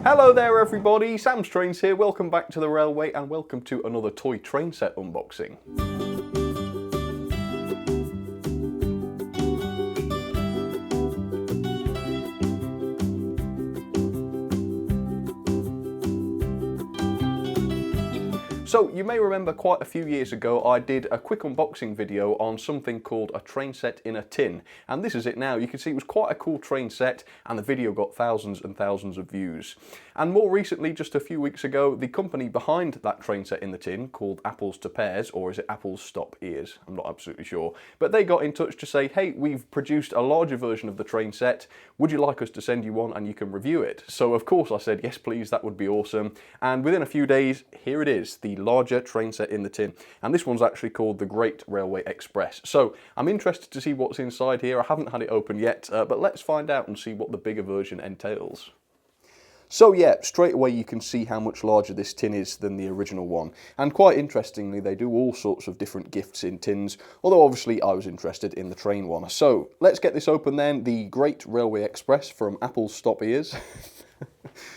Hello there everybody, Sam's Trains here, welcome back to the railway and welcome to another toy train set unboxing. So you may remember quite a few years ago I did a quick unboxing video on something called a train set in a tin, and this is it now. You can see it was quite a cool train set and the video got thousands and thousands of views. And more recently, just a few weeks ago, the company behind that train set in the tin, called Apples to Pears, or is it Apples Stop Ears? I'm not absolutely sure. But they got in touch to say, hey, we've produced a larger version of the train set. Would you like us to send you one and you can review it? So of course I said, yes please, that would be awesome. And within a few days, here it is, the larger train set in the tin. And this one's actually called the Great Railway Express. So I'm interested to see what's inside here. I haven't had it open yet, but let's find out and see what the bigger version entails. So yeah, straight away you can see how much larger this tin is than the original one. And quite interestingly, they do all sorts of different gifts in tins, although obviously I was interested in the train one. So let's get this open then, the Great Railway Express from Apples Stop Ears.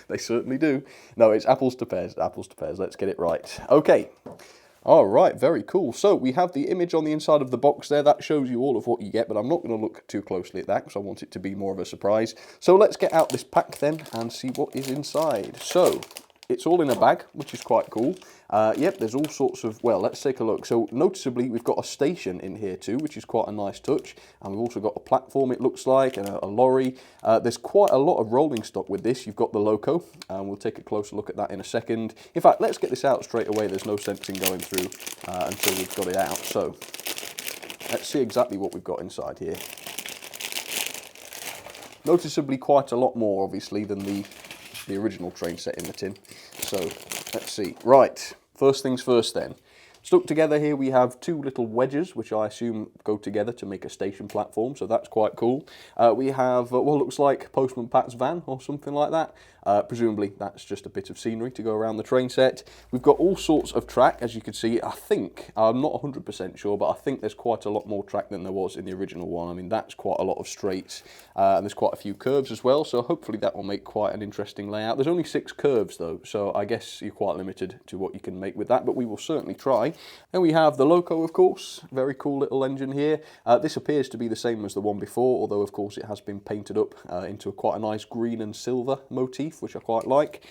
They certainly do. No, it's Apples to Pears, let's get it right. Okay. All right, very cool. So we have the image on the inside of the box there. That shows you all of what you get, but I'm not going to look too closely at that because I want it to be more of a surprise. So let's get out this pack then and see what is inside. So it's all in a bag, which is quite cool. Yep, there's all sorts of, well, let's take a look. So noticeably, we've got a station in here too, which is quite a nice touch. And we've also got a platform, it looks like, and a lorry. There's quite a lot of rolling stock with this. You've got the loco, and we'll take a closer look at that in a second. In fact, let's get this out straight away. There's no sense in going through until we've got it out. So let's see exactly what we've got inside here. Noticeably quite a lot more, obviously, than the original train set in the tin. So let's see. Right, first things first then. Stuck together here we have two little wedges, which I assume go together to make a station platform, so that's quite cool. We have what looks like Postman Pat's van or something like that. Presumably that's just a bit of scenery to go around the train set. We've got all sorts of track, as you can see. I think, I'm not 100% sure, but I think there's quite a lot more track than there was in the original one. I mean, that's quite a lot of straights, and there's quite a few curves as well, so hopefully that will make quite an interesting layout. There's only 6 curves though, so I guess you're quite limited to what you can make with that, but we will certainly try. Then we have the loco, of course, very cool little engine here. This appears to be the same as the one before, although of course it has been painted up into quite a nice green and silver motif, which I quite like.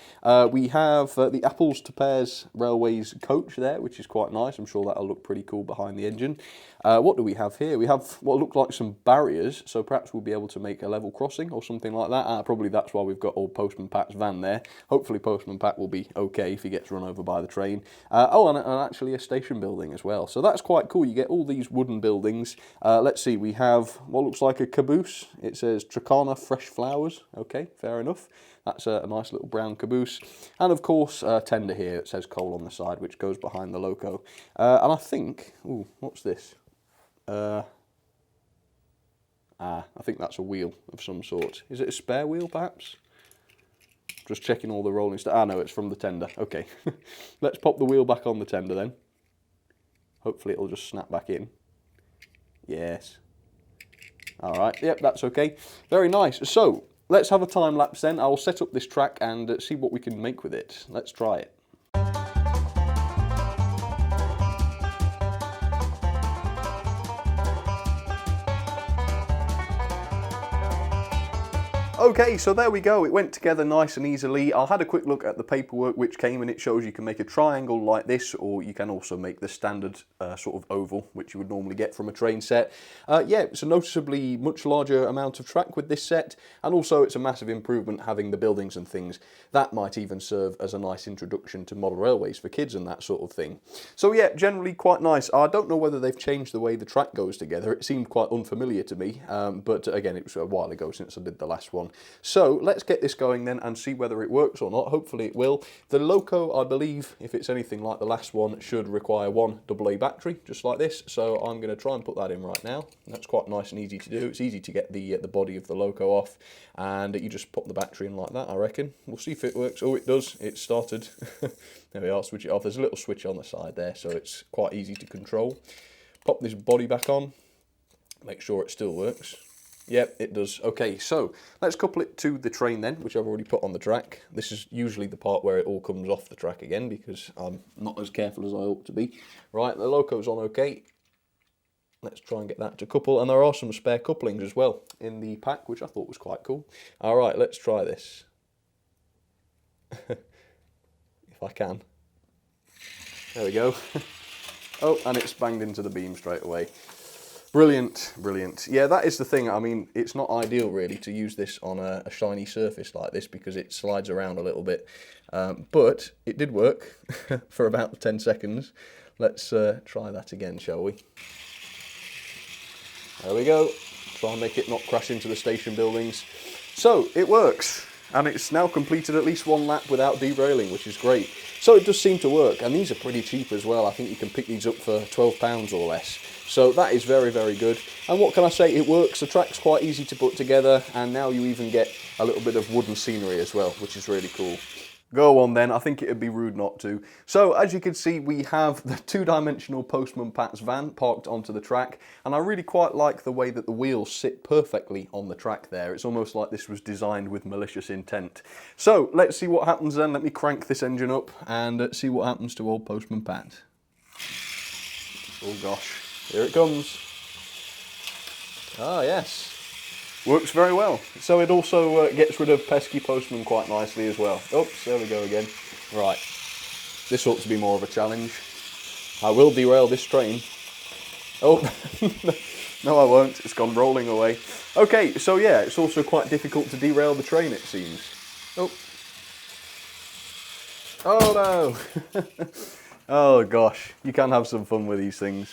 We have the Apples to Pears Railways coach there, which is quite nice. I'm sure that'll look pretty cool behind the engine. What do we have here? We have what look like some barriers, so perhaps we'll be able to make a level crossing or something like that. Probably that's why we've got old Postman Pat's van there. Hopefully Postman Pat will be okay if he gets run over by the train. Oh, and actually a station building as well. So that's quite cool. You get all these wooden buildings. Let's see, we have what looks like a caboose. It says Tracana Fresh Flowers. Okay, fair enough. That's a nice little brown caboose. And of course, a tender here that says coal on the side, which goes behind the loco. And I think, ooh, what's this? I think that's a wheel of some sort. Is it a spare wheel, perhaps? Just checking all the rolling stuff. Ah, no, it's from the tender. Okay. Let's pop the wheel back on the tender then. Hopefully it'll just snap back in. Yes. All right. Yep, that's okay. Very nice. So let's have a time lapse then. I'll set up this track and see what we can make with it. Let's try it. Okay, so there we go, it went together nice and easily. I had a quick look at the paperwork which came, and it shows you can make a triangle like this, or you can also make the standard sort of oval, which you would normally get from a train set. Yeah, it's a noticeably much larger amount of track with this set, and also it's a massive improvement having the buildings and things. That might even serve as a nice introduction to model railways for kids and that sort of thing. So yeah, generally quite nice. I don't know whether they've changed the way the track goes together. It seemed quite unfamiliar to me, but again, it was a while ago since I did the last one. So let's get this going then and see whether it works or not. Hopefully it will. The loco, I believe, if it's anything like the last one, should require one AA battery, just like this. So I'm going to try and put that in right now. That's quite nice and easy to do. It's easy to get the body of the loco off, and you just pop the battery in like that, I reckon. We'll see if it works. Oh, it does. It started. There we are, switch it off. There's a little switch on the side there, so it's quite easy to control. Pop this body back on. Make sure it still works. Yep, it does. Okay, so let's couple it to the train then, which I've already put on the track. This is usually the part where it all comes off the track again because I'm not as careful as I ought to be. Right, the loco's on okay. Let's try and get that to couple, and there are some spare couplings as well in the pack, which I thought was quite cool. All right, let's try this. If I can. There we go. Oh, and it's banged into the beam straight away. Brilliant, brilliant. Yeah, that is the thing. I mean, it's not ideal really to use this on a shiny surface like this because it slides around a little bit. But it did work for about 10 seconds. Let's try that again, shall we? There we go. Try and make it not crash into the station buildings. So, it works. And it's now completed at least one lap without derailing, which is great. So it does seem to work, and these are pretty cheap as well. I think you can pick these up for £12 or less. So that is very, very good. And what can I say, it works. The track's quite easy to put together, and now you even get a little bit of wooden scenery as well, which is really cool. Go on then, I think it'd be rude not to. So as you can see, we have the two-dimensional Postman Pat's van parked onto the track, and I really quite like the way that the wheels sit perfectly on the track there. It's almost like this was designed with malicious intent. So let's see what happens then. Let me crank this engine up and see what happens to old Postman Pat. Oh gosh, here it comes. Ah yes. Works very well. So it also gets rid of pesky postman quite nicely as well. Oops, there we go again. Right, this ought to be more of a challenge. I will derail this train. Oh, no I won't, it's gone rolling away. Okay, so yeah, it's also quite difficult to derail the train it seems. Oh. Oh no! Oh gosh, you can have some fun with these things.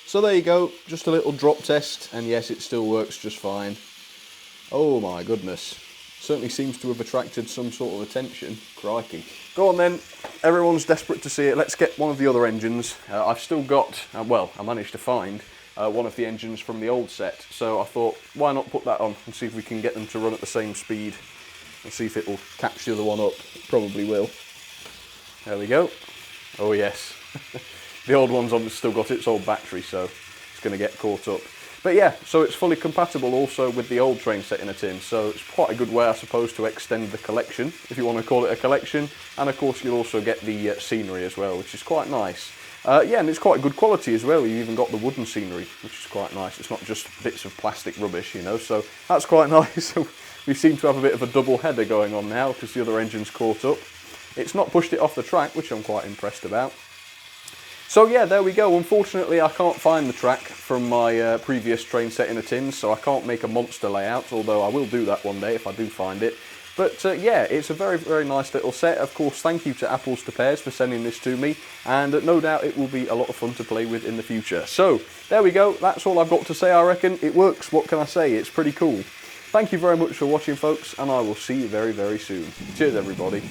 So there you go, just a little drop test, and yes, it still works just fine. Oh my goodness, certainly seems to have attracted some sort of attention. Crikey. Go on then, everyone's desperate to see it. Let's get one of the other engines. I've still got, well, I managed to find one of the engines from the old set, so I thought, why not put that on and see if we can get them to run at the same speed and see if it will catch the other one up. It probably will. There we go. Oh yes. The old one's still got its old battery, so it's going to get caught up. But yeah, so it's fully compatible also with the old train set in a tin, so it's quite a good way, I suppose, to extend the collection, if you want to call it a collection. And of course, you'll also get the scenery as well, which is quite nice. Yeah, and it's quite good quality as well. You've even got the wooden scenery, which is quite nice. It's not just bits of plastic rubbish, you know, so that's quite nice. We seem to have a bit of a double header going on now, because the other engine's caught up. It's not pushed it off the track, which I'm quite impressed about. So yeah, there we go. Unfortunately, I can't find the track from my previous train set in a tin, so I can't make a monster layout, although I will do that one day if I do find it. But yeah, it's a very, very nice little set. Of course, thank you to Apples to Pears for sending this to me, and no doubt it will be a lot of fun to play with in the future. So, there we go. That's all I've got to say, I reckon. It works. What can I say? It's pretty cool. Thank you very much for watching, folks, and I will see you very, very soon. Cheers, everybody.